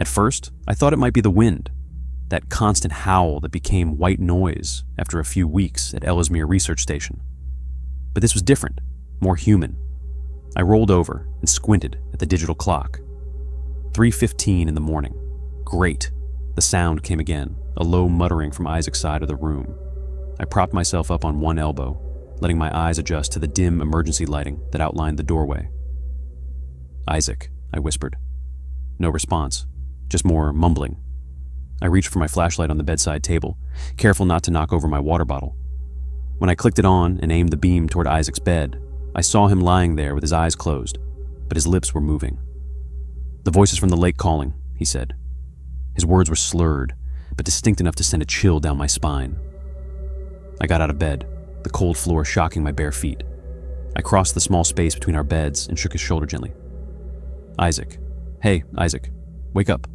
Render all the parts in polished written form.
At first, I thought it might be the wind, that constant howl that became white noise after a few weeks at Ellesmere Research Station. But this was different, more human. I rolled over and squinted at the digital clock. 3:15 in the morning. Great. The sound came again, a low muttering from Isaac's side of the room. I propped myself up on one elbow, letting my eyes adjust to the dim emergency lighting that outlined the doorway. "Isaac," I whispered. No response, just more mumbling. I reached for my flashlight on the bedside table, careful not to knock over my water bottle. When I clicked it on and aimed the beam toward Isaac's bed, I saw him lying there with his eyes closed, but his lips were moving. "The voices from the lake calling," he said. His words were slurred, but distinct enough to send a chill down my spine. I got out of bed, the cold floor shocking my bare feet. I crossed the small space between our beds and shook his shoulder gently. "Isaac. Hey, Isaac. Wake up."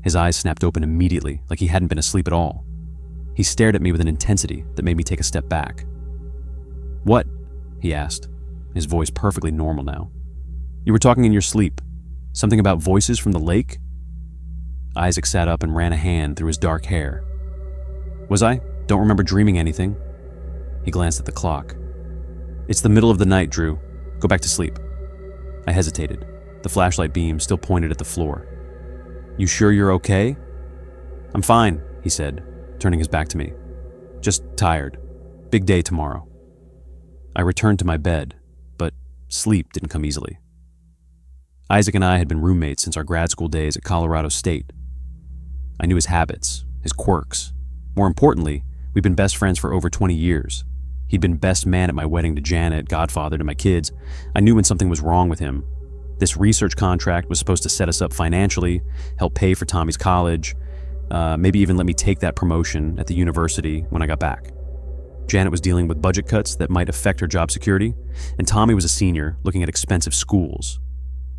His eyes snapped open immediately, like he hadn't been asleep at all. He stared at me with an intensity that made me take a step back. "What?" he asked, his voice perfectly normal now. "You were talking in your sleep. Something about voices from the lake?" Isaac sat up and ran a hand through his dark hair. "Was I? Don't remember dreaming anything." He glanced at the clock. "It's the middle of the night, Drew. Go back to sleep." I hesitated, the flashlight beam still pointed at the floor. "You sure you're okay?" "I'm fine," he said, turning his back to me. "Just tired. Big day tomorrow." I returned to my bed, but sleep didn't come easily. Isaac and I had been roommates since our grad school days at Colorado State. I knew his habits, his quirks. More importantly, we'd been best friends for over 20 years. He'd been best man at my wedding to Janet, godfather to my kids. I knew when something was wrong with him. This research contract was supposed to set us up financially, help pay for Tommy's college, maybe even let me take that promotion at the university when I got back. Janet was dealing with budget cuts that might affect her job security, and Tommy was a senior looking at expensive schools.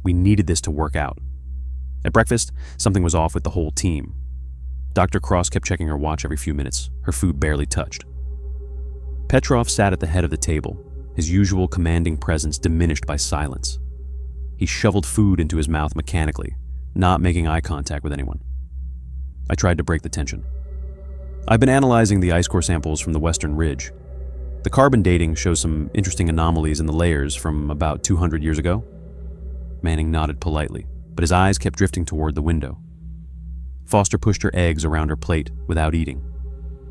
We needed this to work out. At breakfast, something was off with the whole team. Dr. Cross kept checking her watch every few minutes, her food barely touched. Petrov sat at the head of the table, his usual commanding presence diminished by silence. He shoveled food into his mouth mechanically, not making eye contact with anyone. I tried to break the tension. "I've been analyzing the ice core samples from the Western Ridge. The carbon dating shows some interesting anomalies in the layers from about 200 years ago." Manning nodded politely, but his eyes kept drifting toward the window. Foster pushed her eggs around her plate without eating.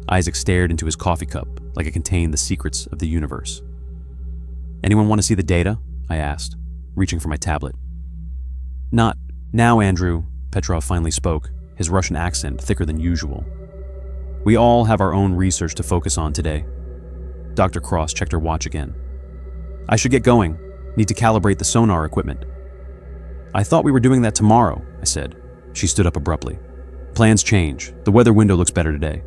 Isaac stared into his coffee cup like it contained the secrets of the universe. "Anyone want to see the data?" I asked, reaching for my tablet. "Not now, Andrew," Petrov finally spoke, his Russian accent thicker than usual. "We all have our own research to focus on today." Dr. Cross checked her watch again. "I should get going. Need to calibrate the sonar equipment." "I thought we were doing that tomorrow," I said. She stood up abruptly. "Plans change. The weather window looks better today."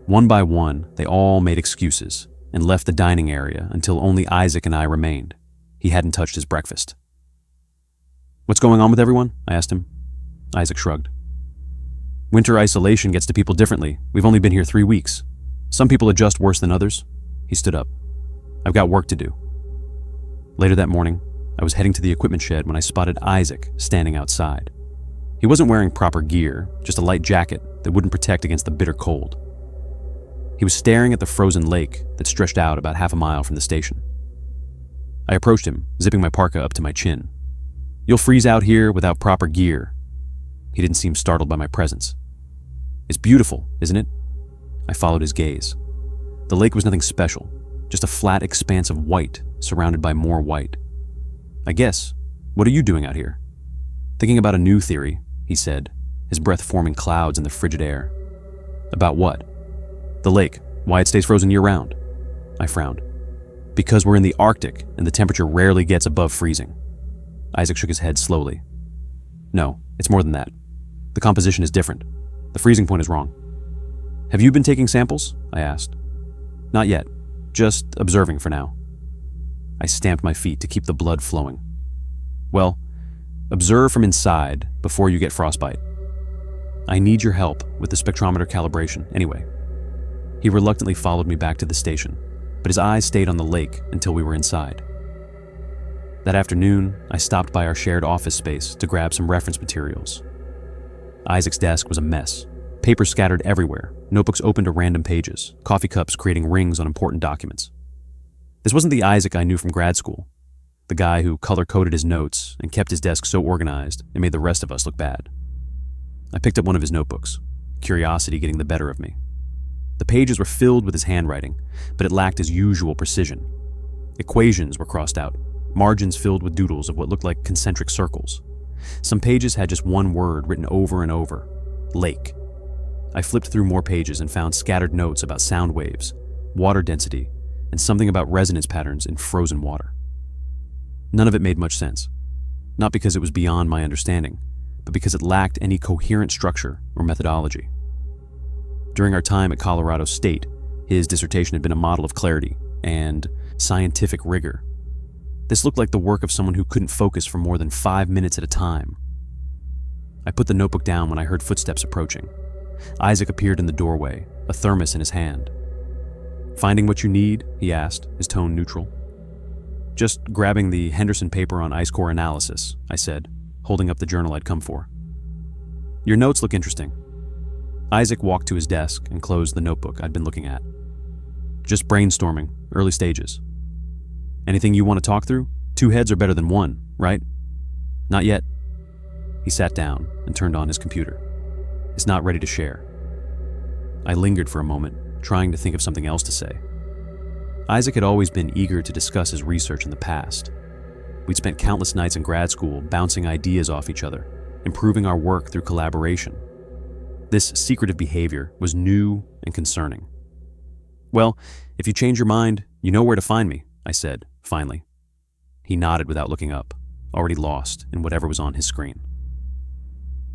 One by one, they all made excuses and left the dining area until only Isaac and I remained. He hadn't touched his breakfast. "What's going on with everyone?" I asked him. Isaac shrugged. "Winter isolation gets to people differently. We've only been here 3 weeks. Some people adjust worse than others." He stood up. "I've got work to do." Later that morning, I was heading to the equipment shed when I spotted Isaac standing outside. He wasn't wearing proper gear, just a light jacket that wouldn't protect against the bitter cold. He was staring at the frozen lake that stretched out about half a mile from the station. I approached him, zipping my parka up to my chin. "You'll freeze out here without proper gear." He didn't seem startled by my presence. "It's beautiful, isn't it?" I followed his gaze. The lake was nothing special, just a flat expanse of white surrounded by more white. "I guess. What are you doing out here?" "Thinking about a new theory," he said, his breath forming clouds in the frigid air. "About what?" "The lake, why it stays frozen year-round." I frowned. "Because we're in the Arctic and the temperature rarely gets above freezing." Isaac shook his head slowly. "No, it's more than that. The composition is different. The freezing point is wrong." "Have you been taking samples?" I asked. "Not yet. Just observing for now." I stamped my feet to keep the blood flowing. "Well, observe from inside before you get frostbite. I need your help with the spectrometer calibration anyway." He reluctantly followed me back to the station, but his eyes stayed on the lake until we were inside. That afternoon, I stopped by our shared office space to grab some reference materials. Isaac's desk was a mess. Papers scattered everywhere, notebooks open to random pages, coffee cups creating rings on important documents. This wasn't the Isaac I knew from grad school, the guy who color-coded his notes and kept his desk so organized it made the rest of us look bad. I picked up one of his notebooks, curiosity getting the better of me. The pages were filled with his handwriting, but it lacked his usual precision. Equations were crossed out, margins filled with doodles of what looked like concentric circles. Some pages had just one word written over and over: lake. I flipped through more pages and found scattered notes about sound waves, water density, and something about resonance patterns in frozen water. None of it made much sense, not because it was beyond my understanding, but because it lacked any coherent structure or methodology. During our time at Colorado State, his dissertation had been a model of clarity and scientific rigor. This looked like the work of someone who couldn't focus for more than 5 minutes at a time. I put the notebook down when I heard footsteps approaching. Isaac appeared in the doorway, a thermos in his hand. "Finding what you need?" he asked, his tone neutral. "Just grabbing the Henderson paper on ice core analysis," I said, holding up the journal I'd come for. "Your notes look interesting." Isaac walked to his desk and closed the notebook I'd been looking at. "Just brainstorming, early stages." "Anything you want to talk through? 2 heads are better than 1, right?" "Not yet." He sat down and turned on his computer. "It's not ready to share." I lingered for a moment, trying to think of something else to say. Isaac had always been eager to discuss his research in the past. We'd spent countless nights in grad school bouncing ideas off each other, improving our work through collaboration. This secretive behavior was new and concerning. "Well, if you change your mind, you know where to find me," I said, finally. He nodded without looking up, already lost in whatever was on his screen.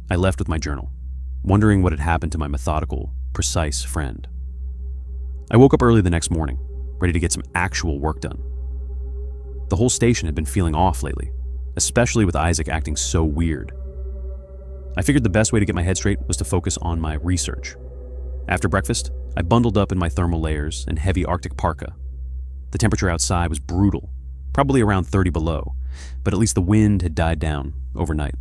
I left with my journal, wondering what had happened to my methodical, precise friend. I woke up early the next morning, ready to get some actual work done. The whole station had been feeling off lately, especially with Isaac acting so weird. I figured the best way to get my head straight was to focus on my research. After breakfast, I bundled up in my thermal layers and heavy Arctic parka. The temperature outside was brutal, probably around 30 below, but at least the wind had died down overnight.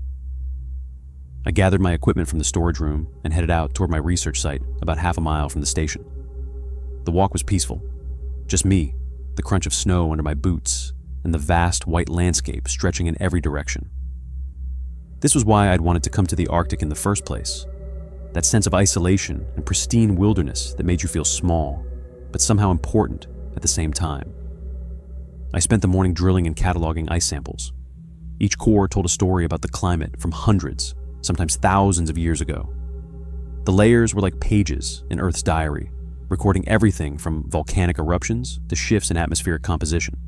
I gathered my equipment from the storage room and headed out toward my research site about half a mile from the station. The walk was peaceful. Just me, the crunch of snow under my boots, and the vast white landscape stretching in every direction. This was why I'd wanted to come to the Arctic in the first place. That sense of isolation and pristine wilderness that made you feel small, but somehow important at the same time. I spent the morning drilling and cataloging ice samples. Each core told a story about the climate from hundreds, sometimes thousands of years ago. The layers were like pages in Earth's diary, recording everything from volcanic eruptions to shifts in atmospheric composition.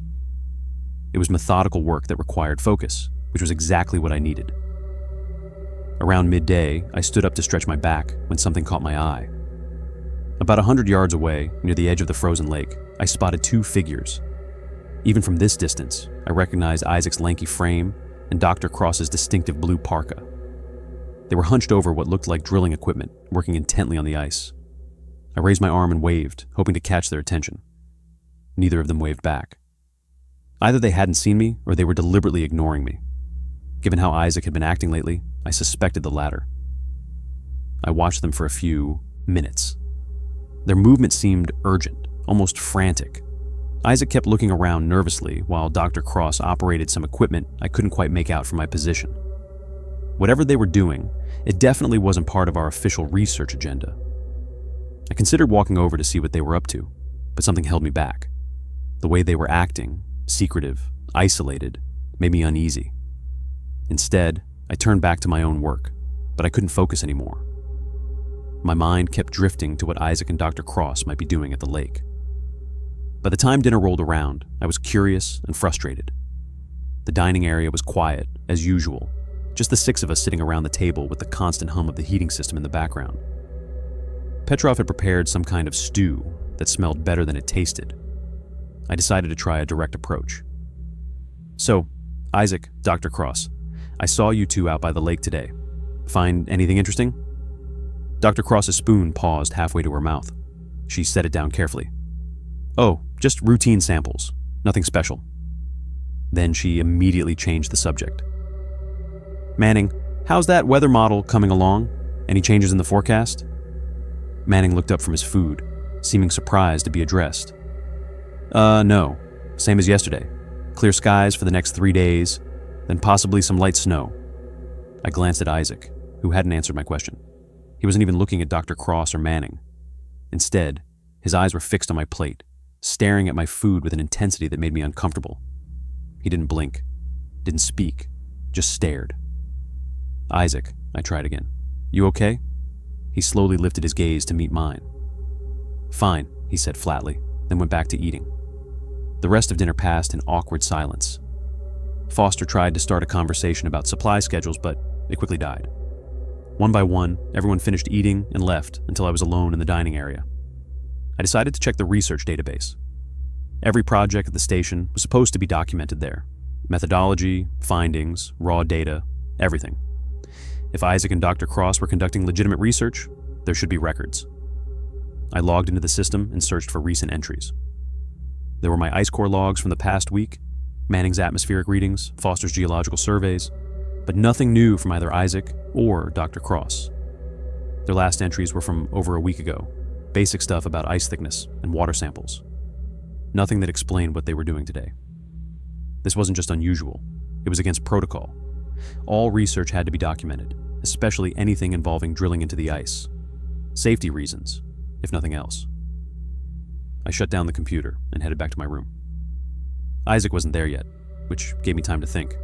It was methodical work that required focus, which was exactly what I needed. Around midday, I stood up to stretch my back when something caught my eye. About 100 yards away, near the edge of the frozen lake, I spotted 2 figures. Even from this distance, I recognized Isaac's lanky frame and Dr. Cross's distinctive blue parka. They were hunched over what looked like drilling equipment, working intently on the ice. I raised my arm and waved, hoping to catch their attention. Neither of them waved back. Either they hadn't seen me, or they were deliberately ignoring me. Given how Isaac had been acting lately, I suspected the latter. I watched them for a few minutes. Their movement seemed urgent, almost frantic. Isaac kept looking around nervously while Dr. Cross operated some equipment I couldn't quite make out from my position. Whatever they were doing, it definitely wasn't part of our official research agenda. I considered walking over to see what they were up to, but something held me back. The way they were acting, secretive, isolated, made me uneasy. Instead, I turned back to my own work, but I couldn't focus anymore. My mind kept drifting to what Isaac and Dr. Cross might be doing at the lake. By the time dinner rolled around, I was curious and frustrated. The dining area was quiet, as usual, just the 6 of us sitting around the table with the constant hum of the heating system in the background. Petrov had prepared some kind of stew that smelled better than it tasted. I decided to try a direct approach. "So, Isaac, Dr. Cross, I saw you 2 out by the lake today. Find anything interesting?" Dr. Cross's spoon paused halfway to her mouth. She set it down carefully. "Oh, just routine samples. Nothing special." Then she immediately changed the subject. "Manning, how's that weather model coming along? Any changes in the forecast? Manning looked up from his food, seeming surprised to be addressed. No. Same as yesterday. Clear skies for the next 3 days, then possibly some light snow. I glanced at Isaac, who hadn't answered my question. He wasn't even looking at Dr. Cross or Manning. Instead, his eyes were fixed on my plate, staring at my food with an intensity that made me uncomfortable. He didn't blink, didn't speak, just stared. Isaac, I tried again. You okay? He slowly lifted his gaze to meet mine. Fine, he said flatly, then went back to eating. The rest of dinner passed in awkward silence. Foster tried to start a conversation about supply schedules, but it quickly died. One by one, everyone finished eating and left until I was alone in the dining area. I decided to check the research database. Every project at the station was supposed to be documented there. Methodology, findings, raw data, everything. If Isaac and Dr. Cross were conducting legitimate research, there should be records. I logged into the system and searched for recent entries. There were my ice core logs from the past week, Manning's atmospheric readings, Foster's geological surveys, but nothing new from either Isaac or Dr. Cross. Their last entries were from over a week ago, basic stuff about ice thickness and water samples. Nothing that explained what they were doing today. This wasn't just unusual, it was against protocol. All research had to be documented, especially anything involving drilling into the ice. Safety reasons, if nothing else. I shut down the computer and headed back to my room. Isaac wasn't there yet, which gave me time to think.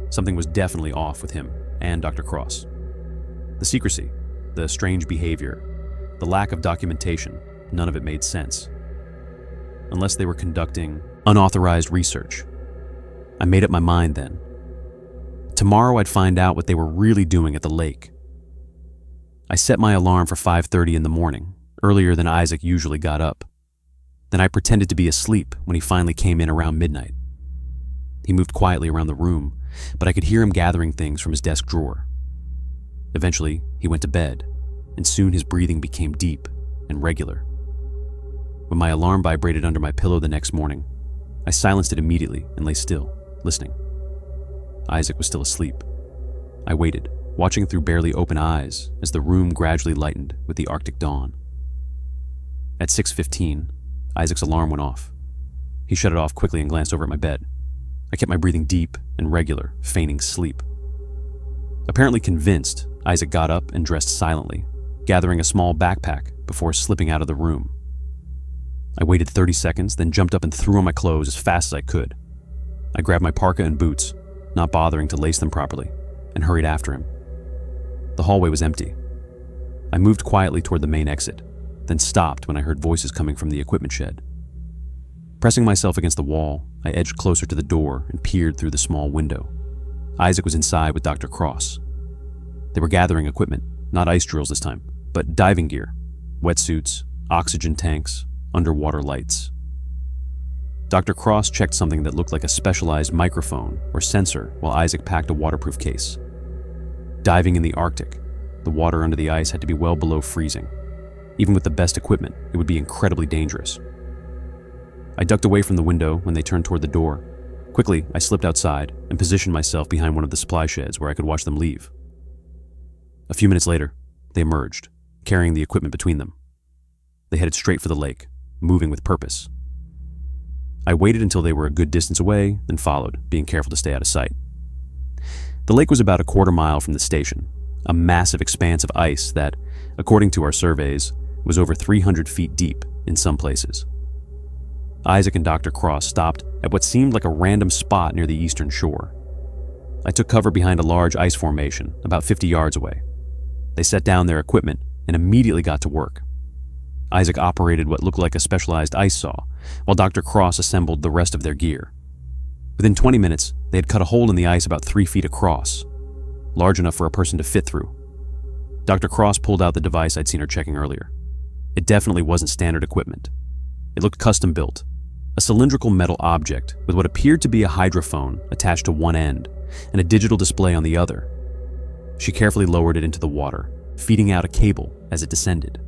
Something was definitely off with him and Dr. Cross. The secrecy, the strange behavior, the lack of documentation, none of it made sense. Unless they were conducting unauthorized research. I made up my mind then. Tomorrow I'd find out what they were really doing at the lake. I set my alarm for 5:30 in the morning, earlier than Isaac usually got up. Then I pretended to be asleep when he finally came in around midnight. He moved quietly around the room, but I could hear him gathering things from his desk drawer. Eventually, he went to bed, and soon his breathing became deep and regular. When my alarm vibrated under my pillow the next morning, I silenced it immediately and lay still, listening. Isaac was still asleep. I waited, watching through barely open eyes as the room gradually lightened with the Arctic dawn. At 6:15, Isaac's alarm went off. He shut it off quickly and glanced over at my bed. I kept my breathing deep and regular, feigning sleep. Apparently convinced, Isaac got up and dressed silently, gathering a small backpack before slipping out of the room. I waited 30 seconds, then jumped up and threw on my clothes as fast as I could. I grabbed my parka and boots, not bothering to lace them properly, and hurried after him. The hallway was empty. I moved quietly toward the main exit, then stopped when I heard voices coming from the equipment shed. Pressing myself against the wall, I edged closer to the door and peered through the small window. Isaac was inside with Dr. Cross. They were gathering equipment, not ice drills this time, but diving gear, wetsuits, oxygen tanks, underwater lights. Dr. Cross checked something that looked like a specialized microphone or sensor while Isaac packed a waterproof case. Diving in the Arctic, the water under the ice had to be well below freezing. Even with the best equipment, it would be incredibly dangerous. I ducked away from the window when they turned toward the door. Quickly, I slipped outside and positioned myself behind one of the supply sheds where I could watch them leave. A few minutes later, they emerged, carrying the equipment between them. They headed straight for the lake, moving with purpose. I waited until they were a good distance away, then followed, being careful to stay out of sight. The lake was about a quarter mile from the station, a massive expanse of ice that, according to our surveys, was over 300 feet deep in some places. Isaac and Dr. Cross stopped at what seemed like a random spot near the eastern shore. I took cover behind a large ice formation about 50 yards away. They set down their equipment and immediately got to work. Isaac operated what looked like a specialized ice saw, while Dr. Cross assembled the rest of their gear. Within 20 minutes, they had cut a hole in the ice about 3 feet across, large enough for a person to fit through. Dr. Cross pulled out the device I'd seen her checking earlier. It definitely wasn't standard equipment. It looked custom-built, a cylindrical metal object with what appeared to be a hydrophone attached to one end and a digital display on the other. She carefully lowered it into the water, feeding out a cable as it descended.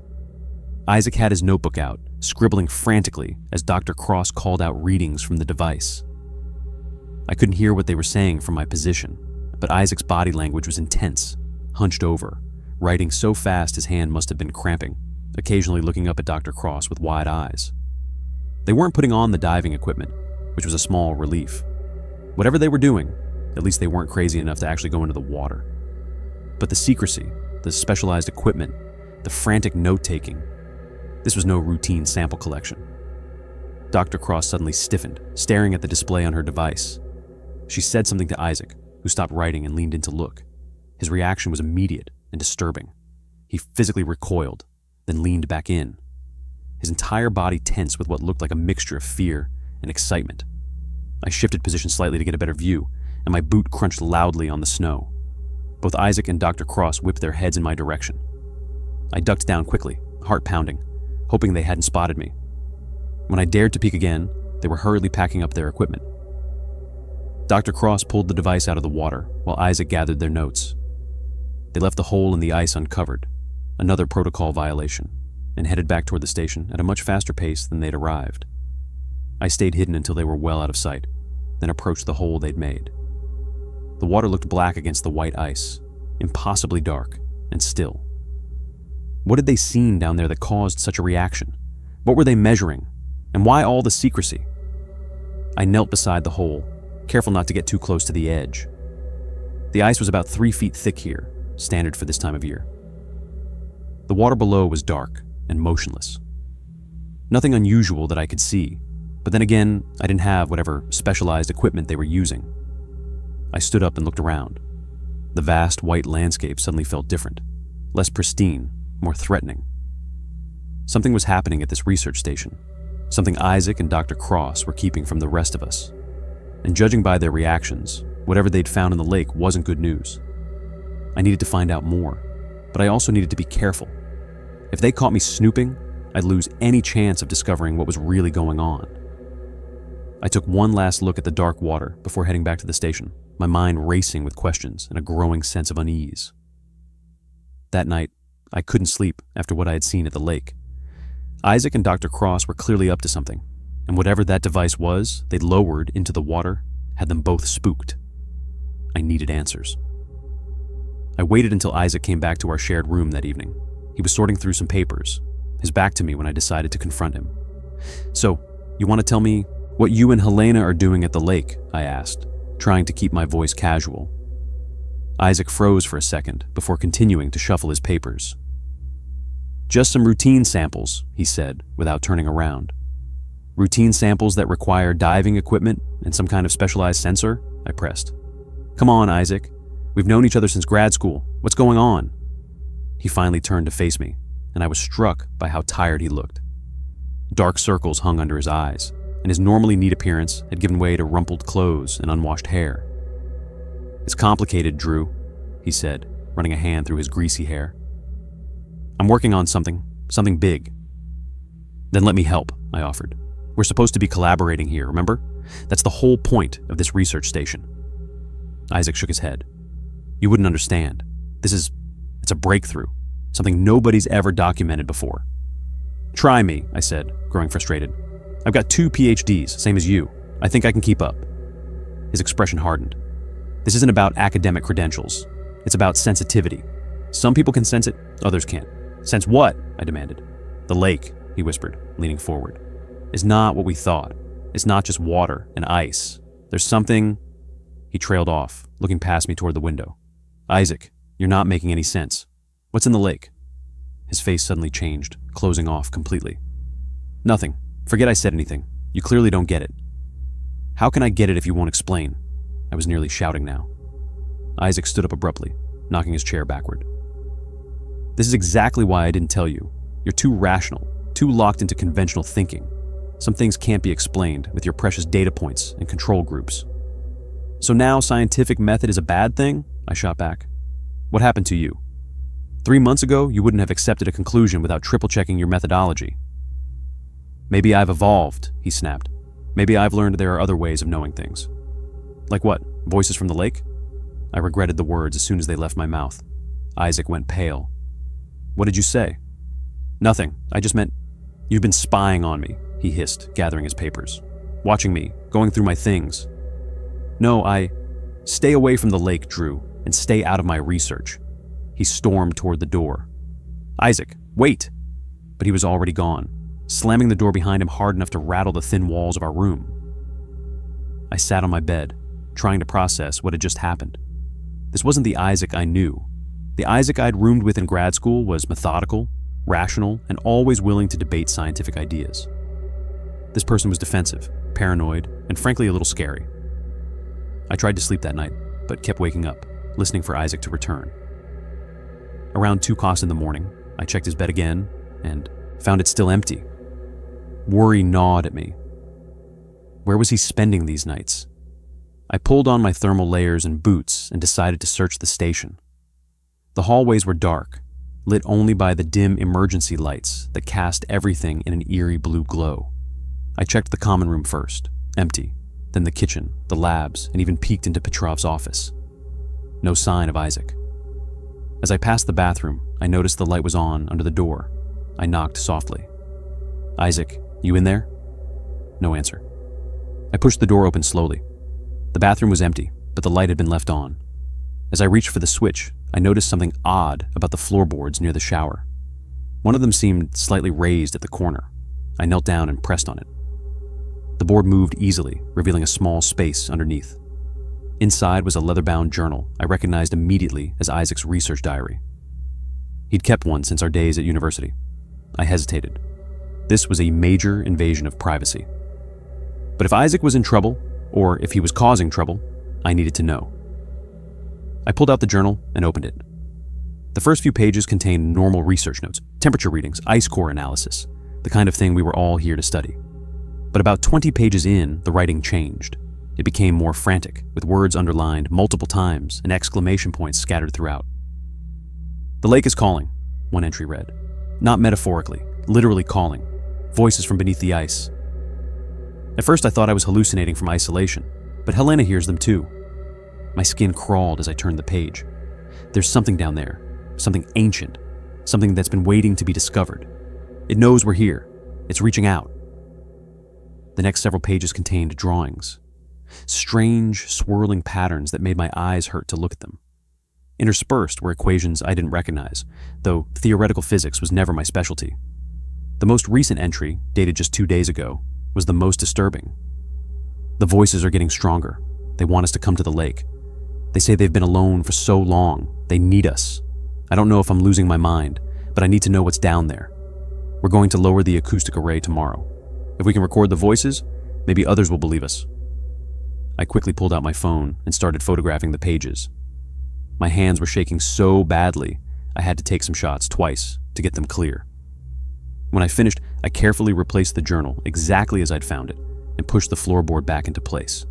Isaac had his notebook out, scribbling frantically as Dr. Cross called out readings from the device. I couldn't hear what they were saying from my position, but Isaac's body language was intense, hunched over, writing so fast his hand must have been cramping, occasionally looking up at Dr. Cross with wide eyes. They weren't putting on the diving equipment, which was a small relief. Whatever they were doing, at least they weren't crazy enough to actually go into the water. But the secrecy, the specialized equipment, the frantic note-taking, this was no routine sample collection. Dr. Cross suddenly stiffened, staring at the display on her device. She said something to Isaac, who stopped writing and leaned in to look. His reaction was immediate and disturbing. He physically recoiled, then leaned back in. His entire body tense with what looked like a mixture of fear and excitement. I shifted position slightly to get a better view, and my boot crunched loudly on the snow. Both Isaac and Dr. Cross whipped their heads in my direction. I ducked down quickly, heart pounding, hoping they hadn't spotted me. When I dared to peek again, they were hurriedly packing up their equipment. Dr. Cross pulled the device out of the water while Isaac gathered their notes. They left the hole in the ice uncovered, another protocol violation, and headed back toward the station at a much faster pace than they'd arrived. I stayed hidden until they were well out of sight, then approached the hole they'd made. The water looked black against the white ice, impossibly dark and still. What had they seen down there that caused such a reaction? What were they measuring? And why all the secrecy? I knelt beside the hole, careful not to get too close to the edge. The ice was about 3 feet thick here, standard for this time of year. The water below was dark and motionless. Nothing unusual that I could see, but then again, I didn't have whatever specialized equipment they were using. I stood up and looked around. The vast white landscape suddenly felt different, less pristine, more threatening. Something was happening at this research station, something Isaac and Dr. Cross were keeping from the rest of us. And judging by their reactions, whatever they'd found in the lake wasn't good news. I needed to find out more, but I also needed to be careful. If they caught me snooping, I'd lose any chance of discovering what was really going on. I took one last look at the dark water before heading back to the station, my mind racing with questions and a growing sense of unease. That night, I couldn't sleep after what I had seen at the lake. Isaac and Dr. Cross were clearly up to something, and whatever that device was they'd lowered into the water had them both spooked. I needed answers. I waited until Isaac came back to our shared room that evening. He was sorting through some papers, his back to me when I decided to confront him. "So, you want to tell me what you and Helena are doing at the lake?" I asked, trying to keep my voice casual. Isaac froze for a second before continuing to shuffle his papers. "Just some routine samples," he said, without turning around. "Routine samples that require diving equipment and some kind of specialized sensor?" I pressed. "Come on, Isaac. We've known each other since grad school. What's going on?" He finally turned to face me, and I was struck by how tired he looked. Dark circles hung under his eyes, and his normally neat appearance had given way to rumpled clothes and unwashed hair. "It's complicated, Drew," he said, running a hand through his greasy hair. "I'm working on something big." "Then let me help," I offered. "We're supposed to be collaborating here, remember? That's the whole point of this research station." Isaac shook his head. "You wouldn't understand. It's a breakthrough, something nobody's ever documented before." "Try me," I said, growing frustrated. "I've got 2 PhDs, same as you. I think I can keep up." His expression hardened. "This isn't about academic credentials. It's about sensitivity. Some people can sense it, others can't." "Sense what?" I demanded. "The lake," he whispered, leaning forward. "Is not what we thought. It's not just water and ice. There's something..." He trailed off, looking past me toward the window. "Isaac, you're not making any sense. What's in the lake?" His face suddenly changed, closing off completely. "Nothing. Forget I said anything. You clearly don't get it." "How can I get it if you won't explain?" I was nearly shouting now. Isaac stood up abruptly, knocking his chair backward. "This is exactly why I didn't tell you. You're too rational, too locked into conventional thinking. Some things can't be explained with your precious data points and control groups." "So now scientific method is a bad thing?" I shot back. "What happened to you? 3 months ago, you wouldn't have accepted a conclusion without triple-checking your methodology." "Maybe I've evolved," he snapped. "Maybe I've learned there are other ways of knowing things." "Like what? Voices from the lake?" I regretted the words as soon as they left my mouth. Isaac went pale. "What did you say?" "Nothing. I just meant, you've been spying on me," he hissed, gathering his papers. "Watching me, going through my things." "No, Stay away from the lake, Drew, and stay out of my research." He stormed toward the door. "Isaac, wait!" But he was already gone, slamming the door behind him hard enough to rattle the thin walls of our room. I sat on my bed, trying to process what had just happened. This wasn't the Isaac I knew. The Isaac I'd roomed with in grad school was methodical, rational, and always willing to debate scientific ideas. This person was defensive, paranoid, and frankly a little scary. I tried to sleep that night, but kept waking up, listening for Isaac to return. Around 2:00 in the morning, I checked his bed again and found it still empty. Worry gnawed at me. Where was he spending these nights? I pulled on my thermal layers and boots and decided to search the station. The hallways were dark, lit only by the dim emergency lights that cast everything in an eerie blue glow. I checked the common room first, empty, then the kitchen, the labs, and even peeked into Petrov's office. No sign of Isaac. As I passed the bathroom, I noticed the light was on under the door. I knocked softly. "Isaac, you in there?" No answer. I pushed the door open slowly. The bathroom was empty, but the light had been left on. As I reached for the switch, I noticed something odd about the floorboards near the shower. One of them seemed slightly raised at the corner. I knelt down and pressed on it. The board moved easily, revealing a small space underneath. Inside was a leather-bound journal I recognized immediately as Isaac's research diary. He'd kept one since our days at university. I hesitated. This was a major invasion of privacy. But if Isaac was in trouble, or if he was causing trouble, I needed to know. I pulled out the journal and opened it. The first few pages contained normal research notes, temperature readings, ice core analysis, the kind of thing we were all here to study. But about 20 pages in, the writing changed. It became more frantic, with words underlined multiple times and exclamation points scattered throughout. "The lake is calling," one entry read. Not metaphorically, literally calling. Voices from beneath the ice. At first I thought I was hallucinating from isolation, but Helena hears them too. My skin crawled as I turned the page. There's something down there, something ancient, something that's been waiting to be discovered. It knows we're here. It's reaching out. The next several pages contained drawings. Strange, swirling patterns that made my eyes hurt to look at them. Interspersed were equations I didn't recognize, though theoretical physics was never my specialty. The most recent entry, dated just 2 days ago, was the most disturbing. "The voices are getting stronger. They want us to come to the lake. They say they've been alone for so long. They need us. I don't know if I'm losing my mind, but I need to know what's down there. We're going to lower the acoustic array tomorrow. If we can record the voices, maybe others will believe us." I quickly pulled out my phone and started photographing the pages. My hands were shaking so badly, I had to take some shots twice to get them clear. When I finished, I carefully replaced the journal exactly as I'd found it and pushed the floorboard back into place.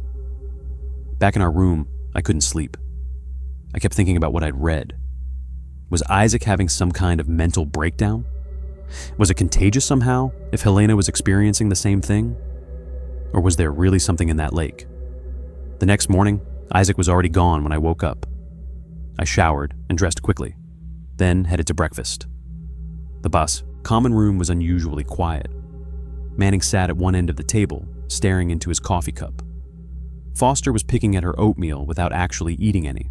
Back in our room, I couldn't sleep. I kept thinking about what I'd read. Was Isaac having some kind of mental breakdown? Was it contagious somehow if Helena was experiencing the same thing? Or was there really something in that lake? The next morning, Isaac was already gone when I woke up. I showered and dressed quickly, then headed to breakfast. The common room was unusually quiet. Manning sat at one end of the table, staring into his coffee cup. Foster was picking at her oatmeal without actually eating any.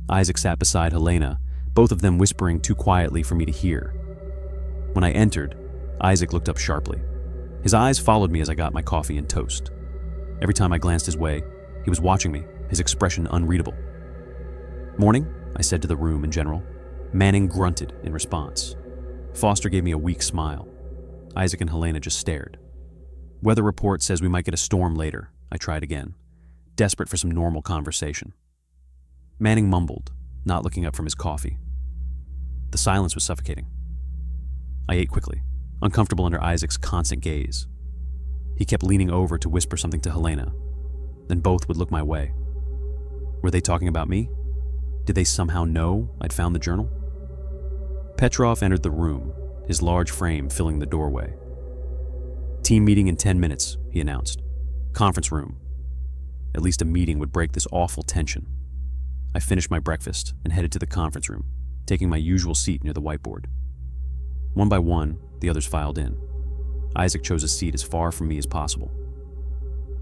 Isaac sat beside Helena, both of them whispering too quietly for me to hear. When I entered, Isaac looked up sharply. His eyes followed me as I got my coffee and toast. Every time I glanced his way, he was watching me, his expression unreadable. "Morning," I said to the room in general. Manning grunted in response. Foster gave me a weak smile. Isaac and Helena just stared. "Weather report says we might get a storm later," I tried again, desperate for some normal conversation. Manning mumbled, not looking up from his coffee. The silence was suffocating. I ate quickly, uncomfortable under Isaac's constant gaze. He kept leaning over to whisper something to Helena. Then both would look my way. Were they talking about me? Did they somehow know I'd found the journal? Petrov entered the room, his large frame filling the doorway. "Team meeting in 10 minutes, he announced. "Conference room." At least a meeting would break this awful tension. I finished my breakfast and headed to the conference room, taking my usual seat near the whiteboard. One by one, the others filed in. Isaac chose a seat as far from me as possible.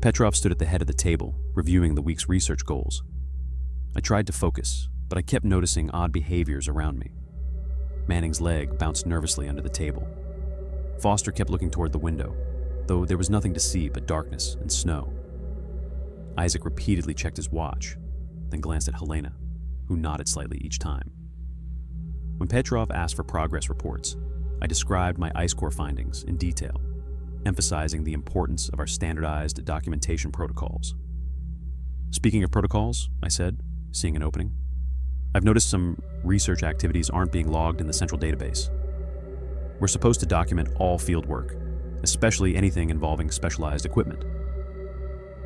Petrov stood at the head of the table, reviewing the week's research goals. I tried to focus, but I kept noticing odd behaviors around me. Manning's leg bounced nervously under the table. Foster kept looking toward the window, though there was nothing to see but darkness and snow. Isaac repeatedly checked his watch, then glanced at Helena, who nodded slightly each time. When Petrov asked for progress reports, I described my ice core findings in detail, emphasizing the importance of our standardized documentation protocols. Speaking of protocols, I said, seeing an opening, I've noticed some research activities aren't being logged in the central database. We're supposed to document all field work, especially anything involving specialized equipment.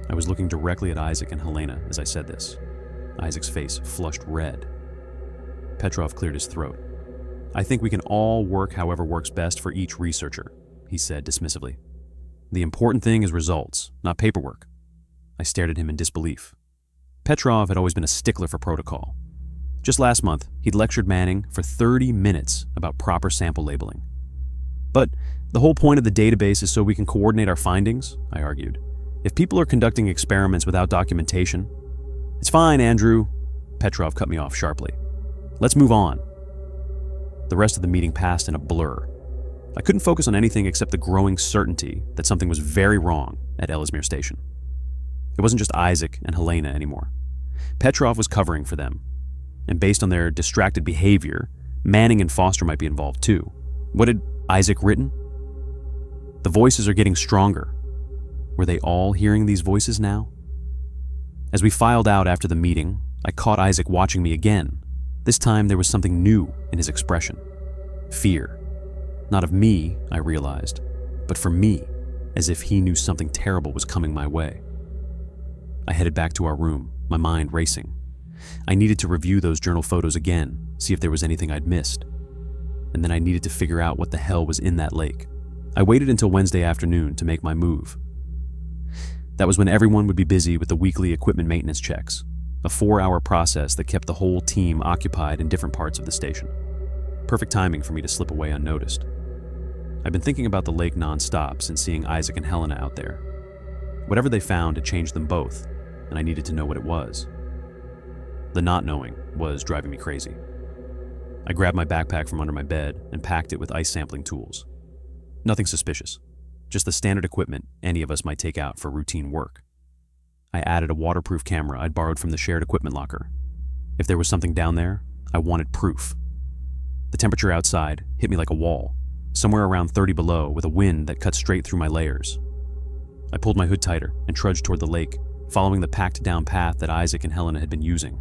I was looking directly at Isaac and Helena as I said this. Isaac's face flushed red. Petrov cleared his throat. I think we can all work however works best for each researcher, he said dismissively. The important thing is results, not paperwork. I stared at him in disbelief. Petrov had always been a stickler for protocol. Just last month, he'd lectured Manning for 30 minutes about proper sample labeling. But the whole point of the database is so we can coordinate our findings, I argued. If people are conducting experiments without documentation, it's fine, Andrew. Petrov cut me off sharply. Let's move on. The rest of the meeting passed in a blur. I couldn't focus on anything except the growing certainty that something was very wrong at Ellesmere Station. It wasn't just Isaac and Helena anymore. Petrov was covering for them, and based on their distracted behavior, Manning and Foster might be involved too. What had Isaac written? The voices are getting stronger. Were they all hearing these voices now? As we filed out after the meeting, I caught Isaac watching me again. This time there was something new in his expression. Fear. Not of me, I realized, but for me, as if he knew something terrible was coming my way. I headed back to our room, my mind racing. I needed to review those journal photos again, see if there was anything I'd missed. And then I needed to figure out what the hell was in that lake. I waited until Wednesday afternoon to make my move. That was when everyone would be busy with the weekly equipment maintenance checks, a 4-hour process that kept the whole team occupied in different parts of the station. Perfect timing for me to slip away unnoticed. I've been thinking about the lake non-stop since seeing Isaac and Helena out there. Whatever they found had changed them both, and I needed to know what it was. The not knowing was driving me crazy. I grabbed my backpack from under my bed and packed it with ice sampling tools. Nothing suspicious, just the standard equipment any of us might take out for routine work. I added a waterproof camera I'd borrowed from the shared equipment locker. If there was something down there, I wanted proof. The temperature outside hit me like a wall, somewhere around 30 below with a wind that cut straight through my layers. I pulled my hood tighter and trudged toward the lake, following the packed-down path that Isaac and Helena had been using.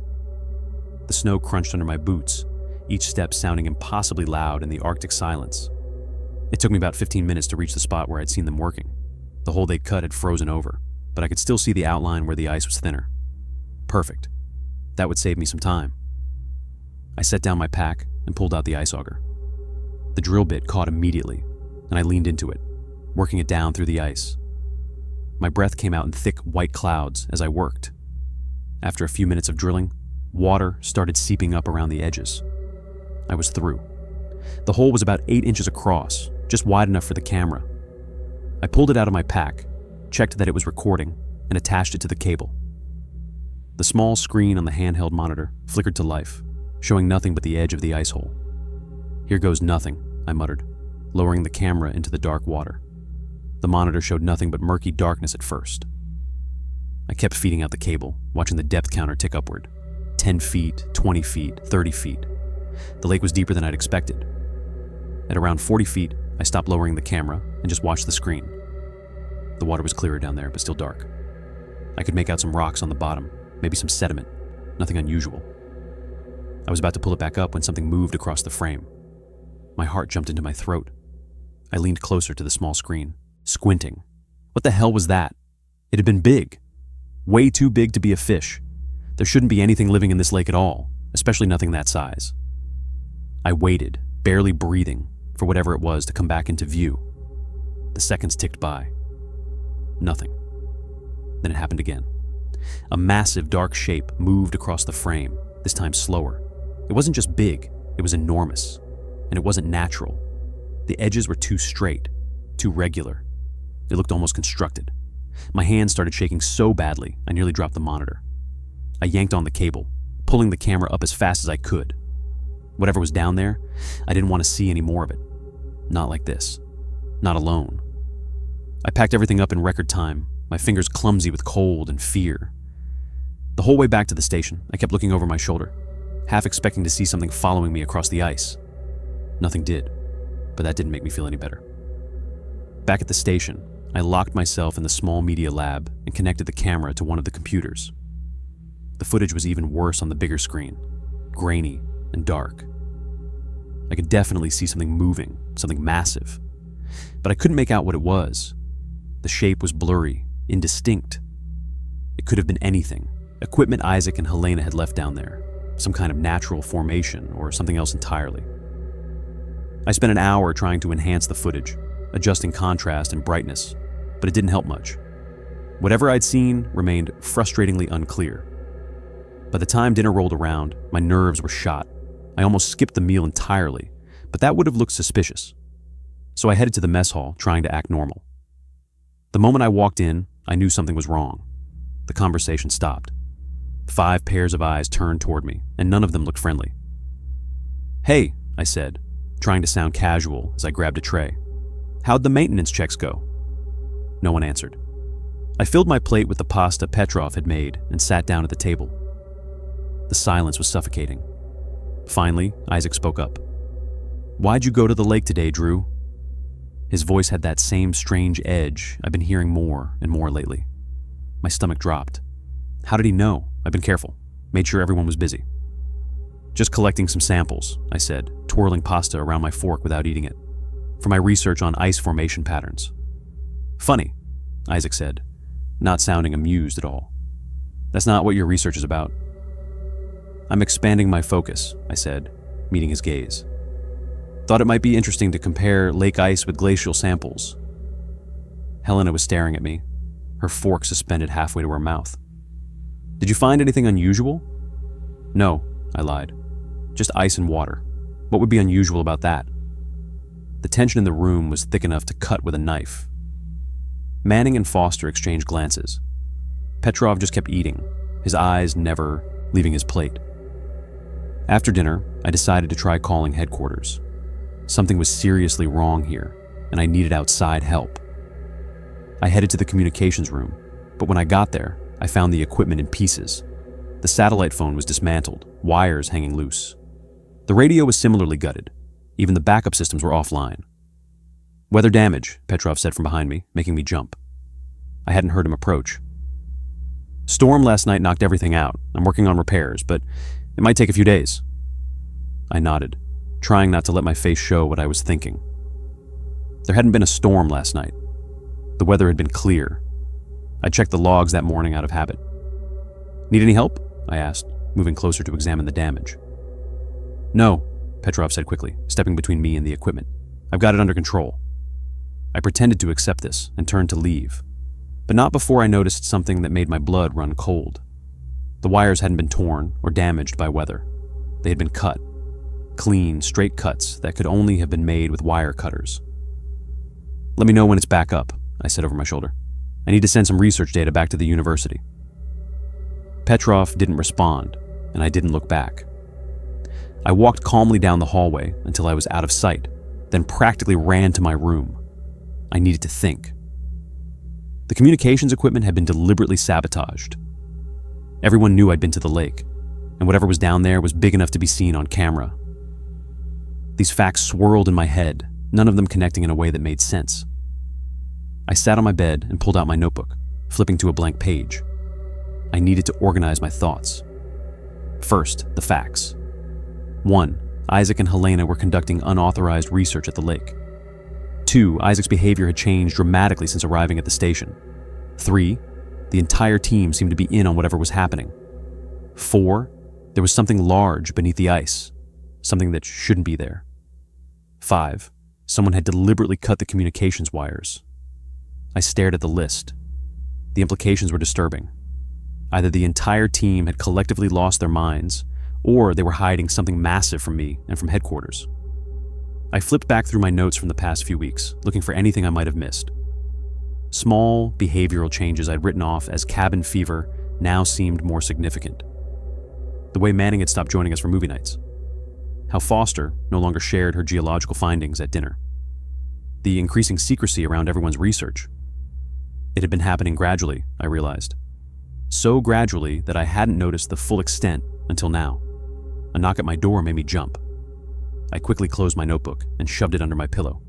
The snow crunched under my boots, each step sounding impossibly loud in the Arctic silence. It took me about 15 minutes to reach the spot where I'd seen them working. The hole they'd cut had frozen over, but I could still see the outline where the ice was thinner. Perfect. That would save me some time. I set down my pack and pulled out the ice auger. The drill bit caught immediately, and I leaned into it, working it down through the ice. My breath came out in thick white clouds as I worked. After a few minutes of drilling, water started seeping up around the edges. I was through. The hole was about 8 inches across, just wide enough for the camera. I pulled it out of my pack, checked that it was recording, and attached it to the cable. The small screen on the handheld monitor flickered to life, showing nothing but the edge of the ice hole. "Here goes nothing," I muttered, lowering the camera into the dark water. The monitor showed nothing but murky darkness at first. I kept feeding out the cable, watching the depth counter tick upward. 10 feet, 20 feet, 30 feet. The lake was deeper than I'd expected. At around 40 feet, I stopped lowering the camera and just watched the screen. The water was clearer down there, but still dark. I could make out some rocks on the bottom, maybe some sediment, nothing unusual. I was about to pull it back up when something moved across the frame. My heart jumped into my throat. I leaned closer to the small screen, squinting. What the hell was that? It had been big. Way too big to be a fish. There shouldn't be anything living in this lake at all, especially nothing that size. I waited, barely breathing, for whatever it was to come back into view. The seconds ticked by. Nothing. Then it happened again. A massive dark shape moved across the frame, this time slower. It wasn't just big, it was enormous. And it wasn't natural. The edges were too straight, too regular. It looked almost constructed. My hands started shaking so badly, I nearly dropped the monitor. I yanked on the cable, pulling the camera up as fast as I could. Whatever was down there, I didn't want to see any more of it. Not like this. Not alone. I packed everything up in record time, my fingers clumsy with cold and fear. The whole way back to the station, I kept looking over my shoulder, half expecting to see something following me across the ice. Nothing did, but that didn't make me feel any better. Back at the station, I locked myself in the small media lab and connected the camera to one of the computers. The footage was even worse on the bigger screen, grainy and dark. I could definitely see something moving, something massive, but I couldn't make out what it was. The shape was blurry, indistinct. It could have been anything. Equipment Isaac and Helena had left down there, some kind of natural formation or something else entirely. I spent an hour trying to enhance the footage, adjusting contrast and brightness, but it didn't help much. Whatever I'd seen remained frustratingly unclear. By the time dinner rolled around, my nerves were shot. I almost skipped the meal entirely, but that would have looked suspicious. So I headed to the mess hall, trying to act normal. The moment I walked in, I knew something was wrong. The conversation stopped. 5 pairs of eyes turned toward me, and none of them looked friendly. "Hey," I said, trying to sound casual as I grabbed a tray. "How'd the maintenance checks go?" No one answered. I filled my plate with the pasta Petrov had made and sat down at the table. The silence was suffocating. Finally, Isaac spoke up. "Why'd you go to the lake today, Drew?" His voice had that same strange edge I've been hearing more and more lately. My stomach dropped. How did he know? I've been careful. Made sure everyone was busy. "Just collecting some samples," I said, twirling pasta around my fork without eating it, for my research on ice formation patterns. "Funny," Isaac said, not sounding amused at all. "That's not what your research is about." "I'm expanding my focus," I said, meeting his gaze. "Thought it might be interesting to compare lake ice with glacial samples." Helena was staring at me, her fork suspended halfway to her mouth. "Did you find anything unusual?" "No," I lied. "Just ice and water. What would be unusual about that?" The tension in the room was thick enough to cut with a knife. Manning and Foster exchanged glances. Petrov just kept eating, his eyes never leaving his plate. After dinner, I decided to try calling headquarters. Something was seriously wrong here, and I needed outside help. I headed to the communications room, but when I got there, I found the equipment in pieces. The satellite phone was dismantled, wires hanging loose. The radio was similarly gutted. Even the backup systems were offline. "Weather damage," Petrov said from behind me, making me jump. I hadn't heard him approach. "Storm last night knocked everything out. I'm working on repairs, but it might take a few days." I nodded, trying not to let my face show what I was thinking. There hadn't been a storm last night. The weather had been clear. I checked the logs that morning out of habit. "Need any help?" I asked, moving closer to examine the damage. "No," Petrov said quickly, stepping between me and the equipment. "I've got it under control." I pretended to accept this and turned to leave, but not before I noticed something that made my blood run cold. The wires hadn't been torn or damaged by weather. They had been cut. Clean, straight cuts that could only have been made with wire cutters. "Let me know when it's back up," I said over my shoulder. "I need to send some research data back to the university." Petrov didn't respond, and I didn't look back. I walked calmly down the hallway until I was out of sight, then practically ran to my room. I needed to think. The communications equipment had been deliberately sabotaged. Everyone knew I'd been to the lake, and whatever was down there was big enough to be seen on camera. These facts swirled in my head, none of them connecting in a way that made sense. I sat on my bed and pulled out my notebook, flipping to a blank page. I needed to organize my thoughts. First, the facts. 1. Isaac and Helena were conducting unauthorized research at the lake. 2. Isaac's behavior had changed dramatically since arriving at the station. 3. The entire team seemed to be in on whatever was happening. 4. There was something large beneath the ice, something that shouldn't be there. 5. Someone had deliberately cut the communications wires. I stared at the list. The implications were disturbing. Either the entire team had collectively lost their minds, or they were hiding something massive from me and from headquarters. I flipped back through my notes from the past few weeks, looking for anything I might have missed. Small behavioral changes I'd written off as cabin fever now seemed more significant. The way Manning had stopped joining us for movie nights. How Foster no longer shared her geological findings at dinner. The increasing secrecy around everyone's research. It had been happening gradually, I realized. So gradually that I hadn't noticed the full extent until now. A knock at my door made me jump. I quickly closed my notebook and shoved it under my pillow.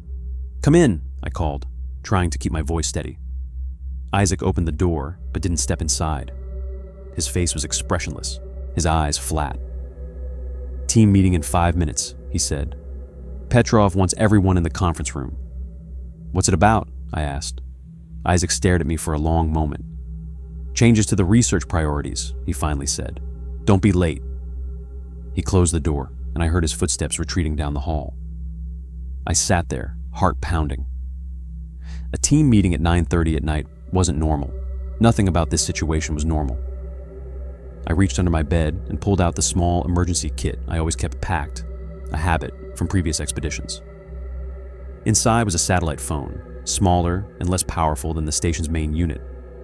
"Come in," I called, trying to keep my voice steady. Isaac opened the door, but didn't step inside. His face was expressionless, his eyes flat. "Team meeting in 5 minutes," he said. "Petrov wants everyone in the conference room." "What's it about?" I asked. Isaac stared at me for a long moment. "Changes to the research priorities," he finally said. "Don't be late." He closed the door, and I heard his footsteps retreating down the hall. I sat there, heart pounding. A team meeting at 9:30 at night wasn't normal. Nothing about this situation was normal. I reached under my bed and pulled out the small emergency kit I always kept packed, a habit from previous expeditions. Inside was a satellite phone, smaller and less powerful than the station's main unit,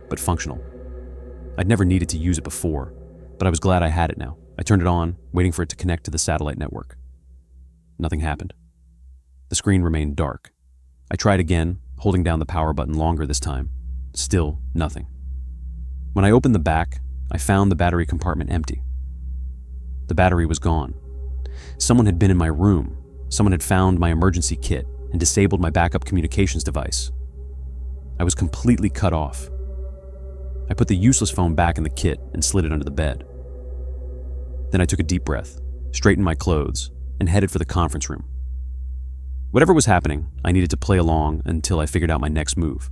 but functional. I'd never needed to use it before, but I was glad I had it now. I turned it on, waiting for it to connect to the satellite network. Nothing happened. The screen remained dark. I tried again, holding down the power button longer this time. Still nothing. When I opened the back, I found the battery compartment empty. The battery was gone. Someone had been in my room. Someone had found my emergency kit and disabled my backup communications device. I was completely cut off. I put the useless phone back in the kit and slid it under the bed. Then I took a deep breath, straightened my clothes, and headed for the conference room. Whatever was happening, I needed to play along until I figured out my next move.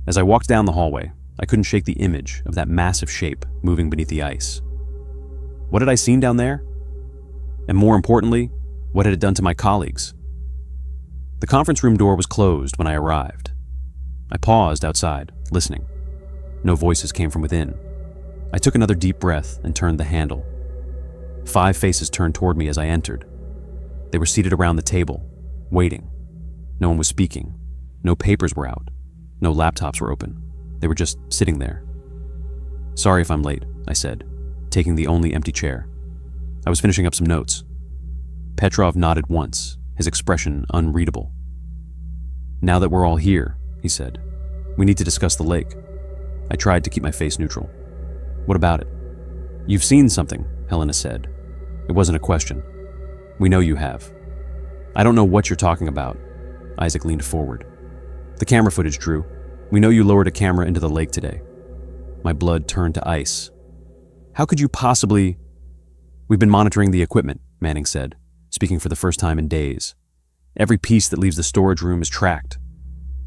As I walked down the hallway, I couldn't shake the image of that massive shape moving beneath the ice. What had I seen down there? And more importantly, what had it done to my colleagues? The conference room door was closed when I arrived. I paused outside, listening. No voices came from within. I took another deep breath and turned the handle. 5 faces turned toward me as I entered. They were seated around the table, waiting. No one was speaking. No papers were out. No laptops were open. They were just sitting there. "Sorry if I'm late," I said, taking the only empty chair. I was finishing up some notes. Petrov nodded once, his expression unreadable. "Now that we're all here," he said, "we need to discuss the lake." I tried to keep my face neutral. "What about it?" "You've seen something," Helena said. It wasn't a question. "We know you have." "I don't know what you're talking about." Isaac leaned forward. "The camera footage, Drew. We know you lowered a camera into the lake today." My blood turned to ice. "How could you possibly—" "We've been monitoring the equipment," Manning said, speaking for the first time in days. "Every piece that leaves the storage room is tracked."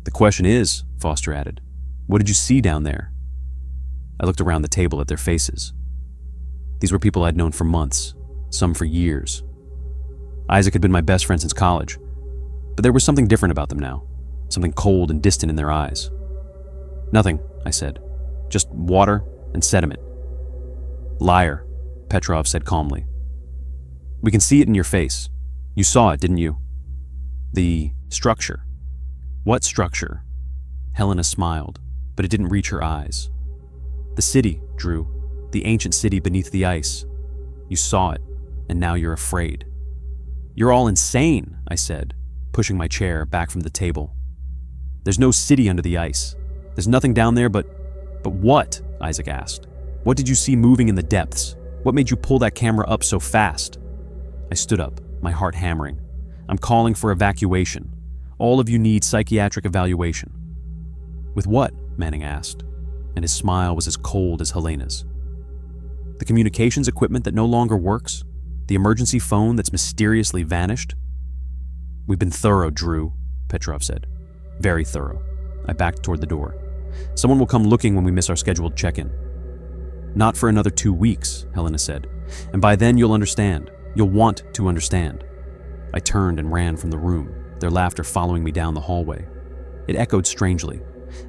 "The question is," Foster added, "what did you see down there?" I looked around the table at their faces. These were people I'd known for months, some for years. Isaac had been my best friend since college, but there was something different about them now, something cold and distant in their eyes. "Nothing," I said. "Just water and sediment." "Liar," Petrov said calmly. "We can see it in your face. You saw it, didn't you?" "The structure." "What structure?" Helena smiled, but it didn't reach her eyes. "The city, Drew. The ancient city beneath the ice. You saw it, and now you're afraid." "You're all insane," I said, pushing my chair back from the table. "There's no city under the ice. There's nothing down there but what?" Isaac asked. "What did you see moving in the depths? What made you pull that camera up so fast?" I stood up, my heart hammering. "I'm calling for evacuation. All of you need psychiatric evaluation." "With what?" Manning asked, and his smile was as cold as Helena's. "The communications equipment that no longer works? The emergency phone that's mysteriously vanished?" "We've been thorough, Drew," Petrov said. "Very thorough." I backed toward the door. "Someone will come looking when we miss our scheduled check-in." "Not for another 2 weeks," Helena said. "And by then you'll understand. You'll want to understand." I turned and ran from the room, their laughter following me down the hallway. It echoed strangely,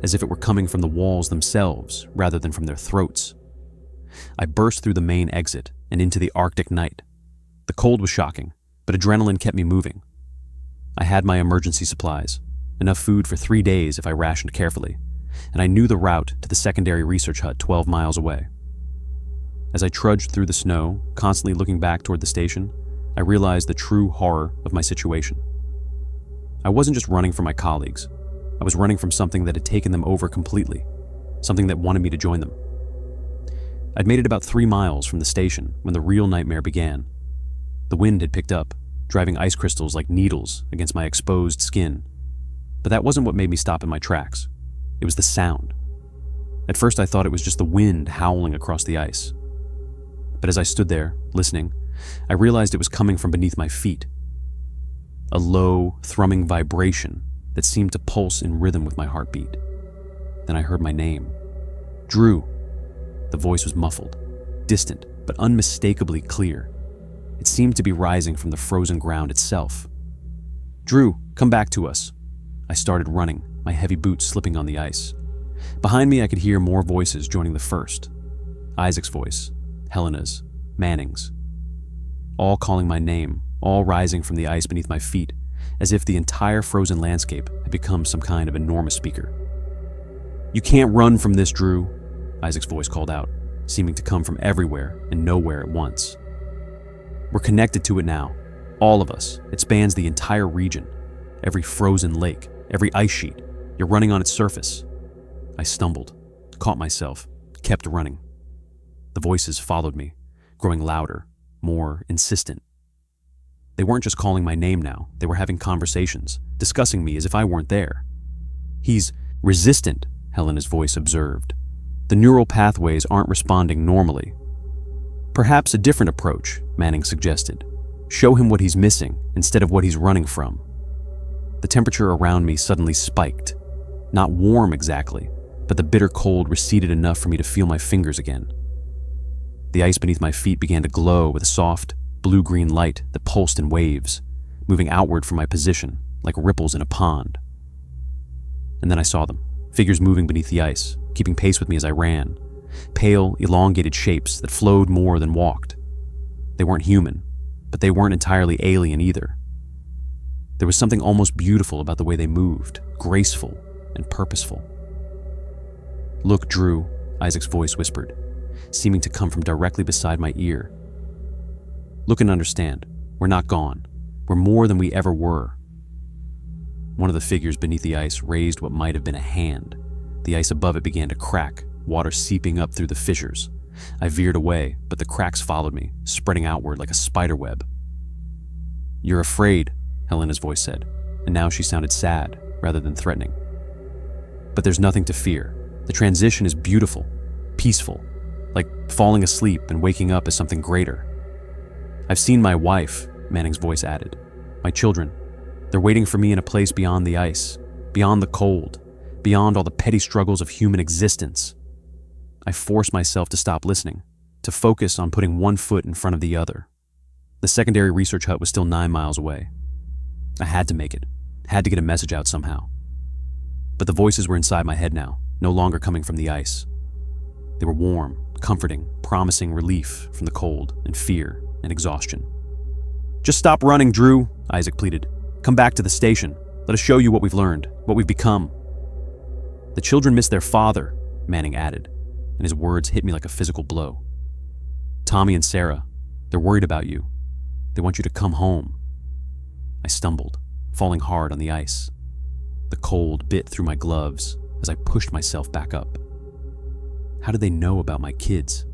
as if it were coming from the walls themselves rather than from their throats. I burst through the main exit and into the Arctic night. The cold was shocking, but adrenaline kept me moving. I had my emergency supplies, enough food for 3 days if I rationed carefully, and I knew the route to the secondary research hut 12 miles away. As I trudged through the snow, constantly looking back toward the station, I realized the true horror of my situation. I wasn't just running from my colleagues. I was running from something that had taken them over completely, something that wanted me to join them. I'd made it about 3 miles from the station when the real nightmare began. The wind had picked up, driving ice crystals like needles against my exposed skin. But that wasn't what made me stop in my tracks. It was the sound. At first I thought it was just the wind howling across the ice. But as I stood there, listening, I realized it was coming from beneath my feet. A low, thrumming vibration that seemed to pulse in rhythm with my heartbeat. Then I heard my name. Drew. The voice was muffled, distant, but unmistakably clear. It seemed to be rising from the frozen ground itself. Drew, come back to us. I started running, my heavy boots slipping on the ice. Behind me I could hear more voices joining the first. Isaac's voice, Helena's, Manning's. All calling my name, all rising from the ice beneath my feet, as if the entire frozen landscape had become some kind of enormous speaker. You can't run from this, Drew, Isaac's voice called out, seeming to come from everywhere and nowhere at once. We're connected to it now, all of us. It spans the entire region, every frozen lake, every ice sheet. You're running on its surface. I stumbled, caught myself, kept running. The voices followed me, growing louder, more insistent. They weren't just calling my name now, they were having conversations, discussing me as if I weren't there. He's resistant, Helena's voice observed. The neural pathways aren't responding normally. Perhaps a different approach, Manning suggested. Show him what he's missing instead of what he's running from. The temperature around me suddenly spiked. Not warm exactly, but the bitter cold receded enough for me to feel my fingers again. The ice beneath my feet began to glow with a soft, blue-green light that pulsed in waves, moving outward from my position like ripples in a pond. And then I saw them, figures moving beneath the ice, keeping pace with me as I ran. Pale, elongated shapes that flowed more than walked. They weren't human, but they weren't entirely alien either. There was something almost beautiful about the way they moved, graceful and purposeful. Look, Drew, Isaac's voice whispered, seeming to come from directly beside my ear. Look and understand, we're not gone. We're more than we ever were. One of the figures beneath the ice raised what might have been a hand. The ice above it began to crack, water seeping up through the fissures. I veered away, but the cracks followed me, spreading outward like a spider web. You're afraid, Helena's voice said, and now she sounded sad rather than threatening. But there's nothing to fear. The transition is beautiful, peaceful, like falling asleep and waking up as something greater. I've seen my wife, Manning's voice added. My children. They're waiting for me in a place beyond the ice, beyond the cold, beyond all the petty struggles of human existence. I forced myself to stop listening, to focus on putting one foot in front of the other. The secondary research hut was still 9 miles away. I had to make it, had to get a message out somehow. But the voices were inside my head now, no longer coming from the ice. They were warm, comforting, promising relief from the cold and fear and exhaustion. Just stop running, Drew, Isaac pleaded. Come back to the station. Let us show you what we've learned, what we've become. The children miss their father, Manning added, and his words hit me like a physical blow. Tommy and Sarah, they're worried about you. They want you to come home. I stumbled, falling hard on the ice. The cold bit through my gloves as I pushed myself back up. How did they know about my kids?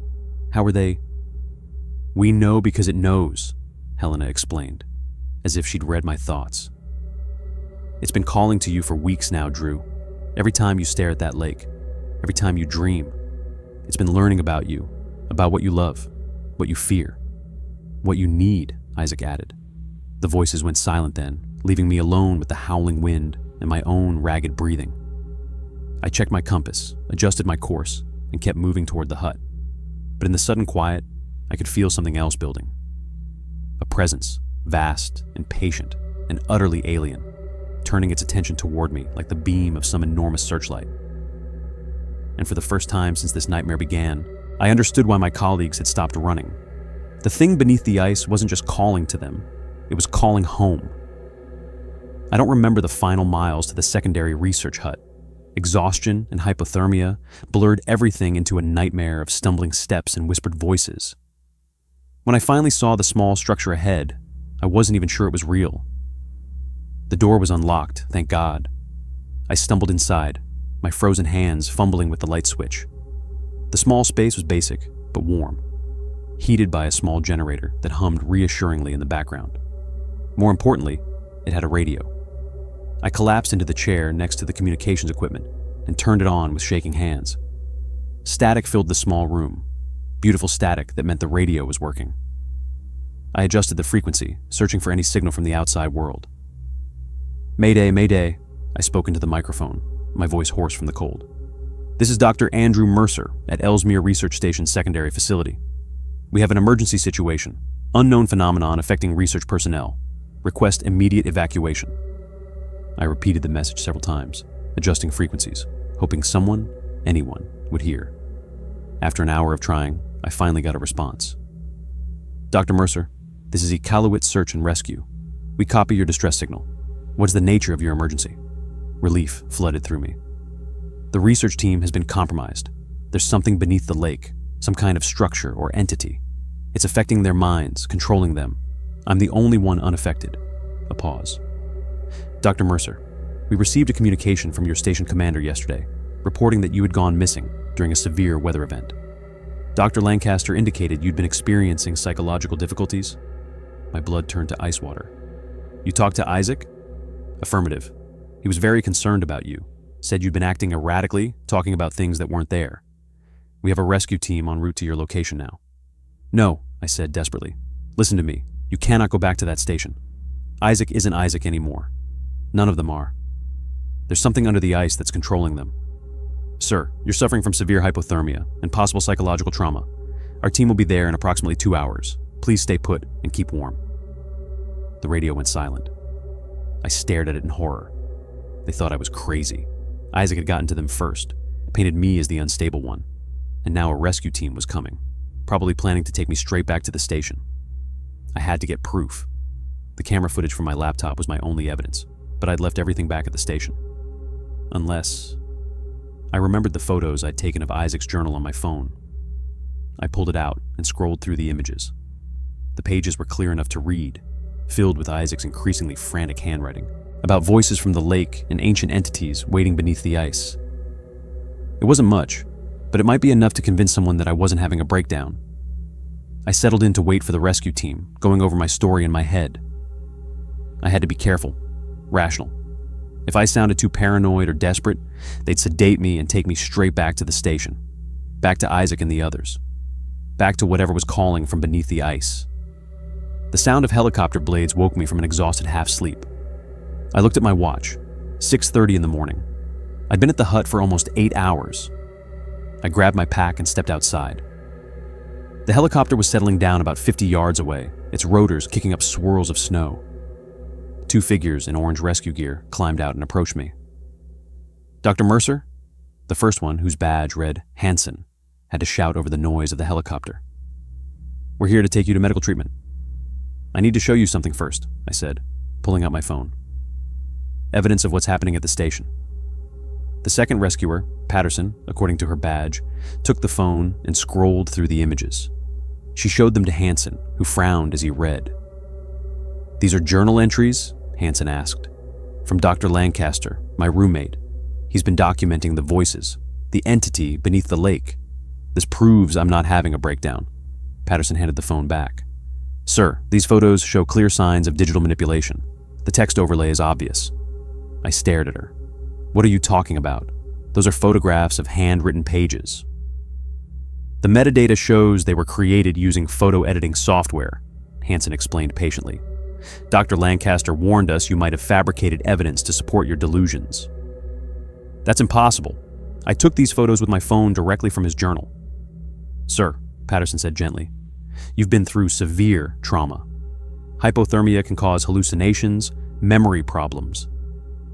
How were they? We know because it knows, Helena explained, as if she'd read my thoughts. It's been calling to you for weeks now, Drew. Every time you stare at that lake, every time you dream, it's been learning about you, about what you love, what you fear, what you need, Isaac added. The voices went silent then, leaving me alone with the howling wind and my own ragged breathing. I checked my compass, adjusted my course, and kept moving toward the hut. But in the sudden quiet, I could feel something else building. A presence, vast and patient and utterly alien, turning its attention toward me like the beam of some enormous searchlight. And for the first time since this nightmare began, I understood why my colleagues had stopped running. The thing beneath the ice wasn't just calling to them, it was calling home. I don't remember the final miles to the secondary research hut. Exhaustion and hypothermia blurred everything into a nightmare of stumbling steps and whispered voices. When I finally saw the small structure ahead, I wasn't even sure it was real. The door was unlocked, thank God. I stumbled inside, my frozen hands fumbling with the light switch. The small space was basic, but warm, heated by a small generator that hummed reassuringly in the background. More importantly, it had a radio. I collapsed into the chair next to the communications equipment and turned it on with shaking hands. Static filled the small room, beautiful static that meant the radio was working. I adjusted the frequency, searching for any signal from the outside world. "Mayday, Mayday," I spoke into the microphone, my voice hoarse from the cold. "This is Dr. Andrew Mercer at Ellesmere Research Station's secondary facility. We have an emergency situation, unknown phenomenon affecting research personnel. Request immediate evacuation." I repeated the message several times, adjusting frequencies, hoping someone, anyone, would hear. After an hour of trying, I finally got a response. "Dr. Mercer, this is Iqaluit Search and Rescue. We copy your distress signal. What's the nature of your emergency?" Relief flooded through me. "The research team has been compromised. There's something beneath the lake, some kind of structure or entity. It's affecting their minds, controlling them. I'm the only one unaffected." A pause. "Dr. Mercer, we received a communication from your station commander yesterday, reporting that you had gone missing during a severe weather event. Dr. Lancaster indicated you'd been experiencing psychological difficulties." My blood turned to ice water. "You talked to Isaac?" "Affirmative. He was very concerned about you, said you'd been acting erratically, talking about things that weren't there. We have a rescue team en route to your location now." "No," I said desperately. "Listen to me. You cannot go back to that station. Isaac isn't Isaac anymore. None of them are. There's something under the ice that's controlling them. Sir, you're suffering from severe hypothermia and possible psychological trauma. Our team will be there in approximately 2 hours. Please stay put and keep warm." The radio went silent. I stared at it in horror. They thought I was crazy. Isaac had gotten to them first, painted me as the unstable one, and now a rescue team was coming, probably planning to take me straight back to the station. I had to get proof. The camera footage from my laptop was my only evidence, but I'd left everything back at the station. Unless... I remembered the photos I'd taken of Isaac's journal on my phone. I pulled it out and scrolled through the images. The pages were clear enough to read, filled with Isaac's increasingly frantic handwriting, about voices from the lake and ancient entities waiting beneath the ice. It wasn't much, but it might be enough to convince someone that I wasn't having a breakdown. I settled in to wait for the rescue team, going over my story in my head. I had to be careful, rational. If I sounded too paranoid or desperate, they'd sedate me and take me straight back to the station, back to Isaac and the others, back to whatever was calling from beneath the ice. The sound of helicopter blades woke me from an exhausted half-sleep. I looked at my watch, 6:30 in the morning. I'd been at the hut for almost 8 hours. I grabbed my pack and stepped outside. The helicopter was settling down about 50 yards away, its rotors kicking up swirls of snow. 2 figures in orange rescue gear climbed out and approached me. "Dr. Mercer?" The first one, whose badge read Hansen, had to shout over the noise of the helicopter. "We're here to take you to medical treatment." "I need to show you something first," I said, pulling out my phone. Evidence of what's happening at the station. The second rescuer, Patterson, according to her badge, took the phone and scrolled through the images. She showed them to Hansen, who frowned as he read. "These are journal entries?" Hansen asked. "From Dr. Lancaster, my roommate. He's been documenting the voices, the entity beneath the lake. This proves I'm not having a breakdown." Patterson handed the phone back. "Sir, these photos show clear signs of digital manipulation. The text overlay is obvious." I stared at her. "What are you talking about? Those are photographs of handwritten pages." "The metadata shows they were created using photo editing software," Hansen explained patiently. "Dr. Lancaster warned us you might have fabricated evidence to support your delusions." "That's impossible. I took these photos with my phone directly from his journal." "Sir," Patterson said gently, "you've been through severe trauma. Hypothermia can cause hallucinations, memory problems.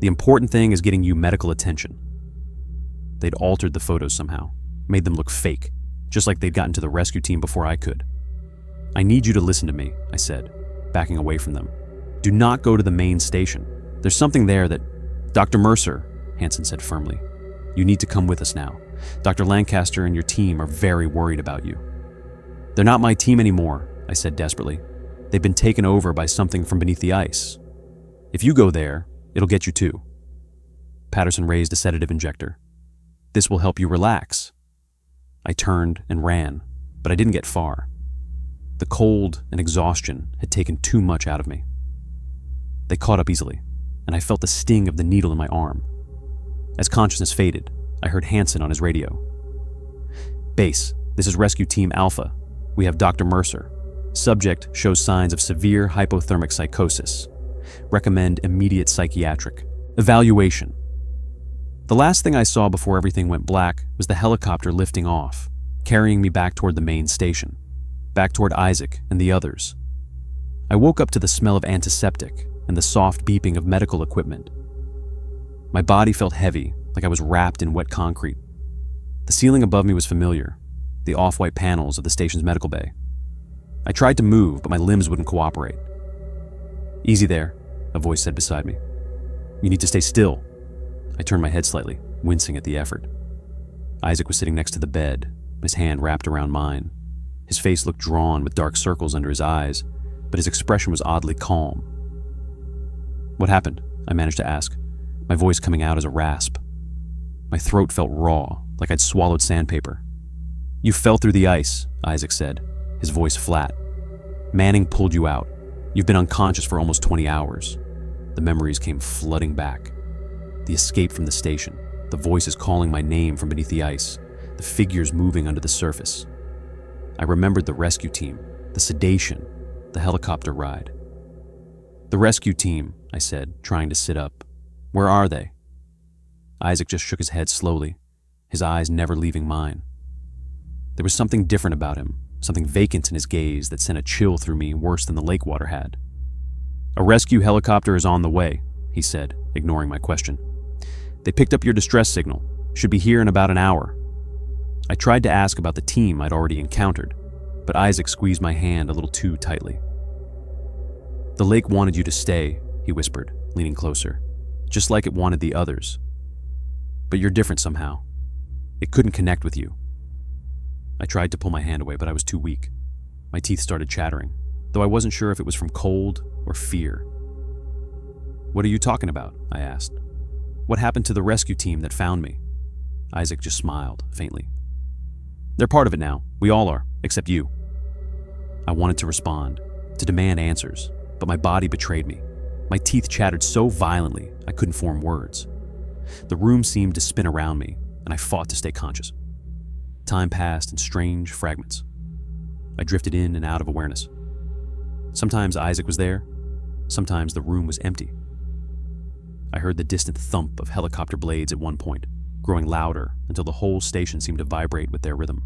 The important thing is getting you medical attention." They'd altered the photos somehow, made them look fake, just like they'd gotten to the rescue team before I could. "I need you to listen to me," I said, backing away from them. "Do not go to the main station. There's something there that..." "Dr. Mercer," Hansen said firmly, You need to come with us now. Dr. Lancaster and your team are very worried about you." "They're not my team anymore," I said desperately. "They've been taken over by something from beneath the ice. If you go there, it'll get you too." Patterson raised a sedative injector. "This will help you relax." I turned and ran, but I didn't get far. The cold and exhaustion had taken too much out of me. They caught up easily, and I felt the sting of the needle in my arm. As consciousness faded, I heard Hansen on his radio. "Base, this is Rescue Team Alpha. We have Dr. Mercer. Subject shows signs of severe hypothermic psychosis. Recommend immediate psychiatric evaluation." The last thing I saw before everything went black was the helicopter lifting off, carrying me back toward the main station, back toward Isaac and the others. I woke up to the smell of antiseptic and the soft beeping of medical equipment. My body felt heavy, like I was wrapped in wet concrete. The ceiling above me was familiar, the off-white panels of the station's medical bay. I tried to move, but my limbs wouldn't cooperate. "Easy there," a voice said beside me. "You need to stay still." I turned my head slightly, wincing at the effort. Isaac was sitting next to the bed, his hand wrapped around mine. His face looked drawn with dark circles under his eyes, but his expression was oddly calm. "What happened?" I managed to ask, my voice coming out as a rasp. My throat felt raw, like I'd swallowed sandpaper. "You fell through the ice," Isaac said, his voice flat. "Manning pulled you out. You've been unconscious for almost 20 hours. The memories came flooding back. The escape from the station, the voices calling my name from beneath the ice, the figures moving under the surface. I remembered the rescue team, the sedation, the helicopter ride. "The rescue team," I said, trying to sit up. "Where are they?" Isaac just shook his head slowly, his eyes never leaving mine. There was something different about him, something vacant in his gaze that sent a chill through me worse than the lake water had. "A rescue helicopter is on the way," he said, ignoring my question. "They picked up your distress signal. Should be here in about an hour." I tried to ask about the team I'd already encountered, but Isaac squeezed my hand a little too tightly. "The lake wanted you to stay," he whispered, leaning closer, "just like it wanted the others. But you're different somehow. It couldn't connect with you." I tried to pull my hand away, but I was too weak. My teeth started chattering, though I wasn't sure if it was from cold or fear. "What are you talking about?" I asked. "What happened to the rescue team that found me?" Isaac just smiled, faintly. "They're part of it now. We all are, except you." I wanted to respond, to demand answers, but my body betrayed me. My teeth chattered so violently I couldn't form words. The room seemed to spin around me, and I fought to stay conscious. Time passed in strange fragments. I drifted in and out of awareness. Sometimes Isaac was there, sometimes the room was empty. I heard the distant thump of helicopter blades at one point, growing louder until the whole station seemed to vibrate with their rhythm.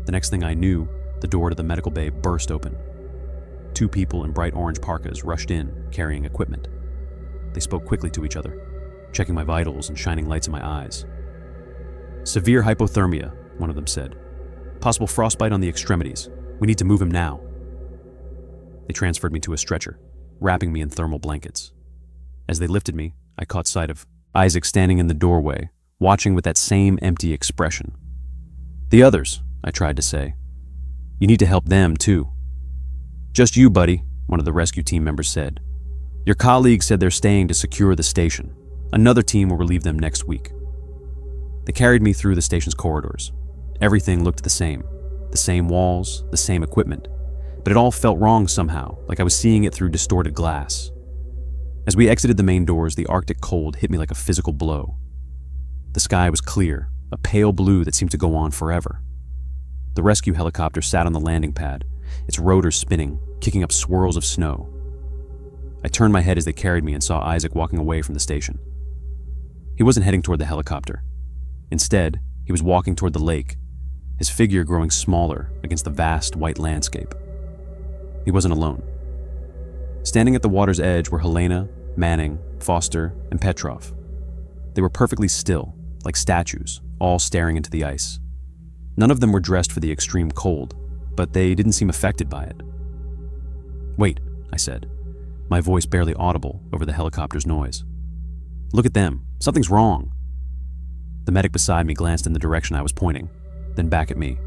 The next thing I knew, the door to the medical bay burst open. 2 people in bright orange parkas rushed in, carrying equipment. They spoke quickly to each other, checking my vitals and shining lights in my eyes. "Severe hypothermia," one of them said. "Possible frostbite on the extremities. We need to move him now." They transferred me to a stretcher, wrapping me in thermal blankets. As they lifted me, I caught sight of Isaac standing in the doorway, watching with that same empty expression. "The others," I tried to say. "You need to help them, too." "Just you, buddy," one of the rescue team members said. "Your colleagues said they're staying to secure the station. Another team will relieve them next week." They carried me through the station's corridors. Everything looked the same walls, the same equipment, but it all felt wrong somehow, like I was seeing it through distorted glass. As we exited the main doors, the Arctic cold hit me like a physical blow. The sky was clear, a pale blue that seemed to go on forever. The rescue helicopter sat on the landing pad, its rotors spinning, kicking up swirls of snow. I turned my head as they carried me and saw Isaac walking away from the station. He wasn't heading toward the helicopter. Instead, he was walking toward the lake, his figure growing smaller against the vast white landscape. He wasn't alone. Standing at the water's edge were Helena, Manning, Foster, and Petrov. They were perfectly still, like statues, all staring into the ice. None of them were dressed for the extreme cold, but they didn't seem affected by it. "Wait," I said, my voice barely audible over the helicopter's noise. "Look at them. Something's wrong." The medic beside me glanced in the direction I was pointing, then back at me.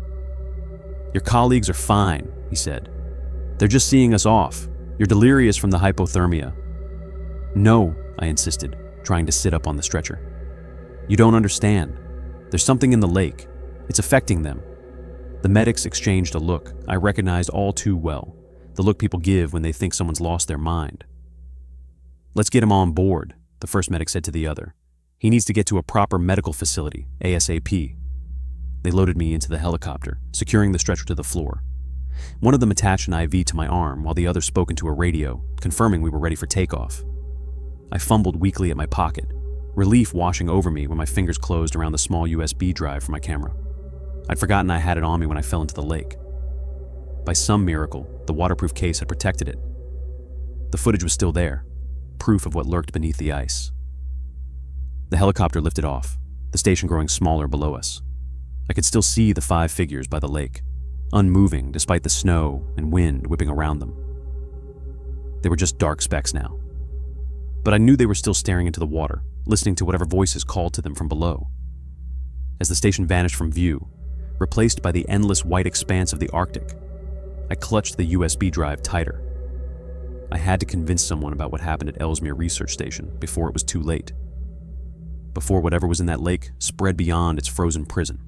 "Your colleagues are fine," he said. "They're just seeing us off. You're delirious from the hypothermia." "No," I insisted, trying to sit up on the stretcher. "You don't understand. There's something in the lake. It's affecting them." The medics exchanged a look I recognized all too well, the look people give when they think someone's lost their mind. "Let's get him on board," the first medic said to the other. "He needs to get to a proper medical facility, ASAP." They loaded me into the helicopter, securing the stretcher to the floor. One of them attached an IV to my arm while the other spoke into a radio, confirming we were ready for takeoff. I fumbled weakly at my pocket, relief washing over me when my fingers closed around the small USB drive for my camera. I'd forgotten I had it on me when I fell into the lake. By some miracle, the waterproof case had protected it. The footage was still there, proof of what lurked beneath the ice. The helicopter lifted off, the station growing smaller below us. I could still see the 5 figures by the lake, unmoving despite the snow and wind whipping around them. They were just dark specks now. But I knew they were still staring into the water, listening to whatever voices called to them from below. As the station vanished from view, replaced by the endless white expanse of the Arctic, I clutched the USB drive tighter. I had to convince someone about what happened at Ellesmere Research Station before it was too late. Before whatever was in that lake spread beyond its frozen prison.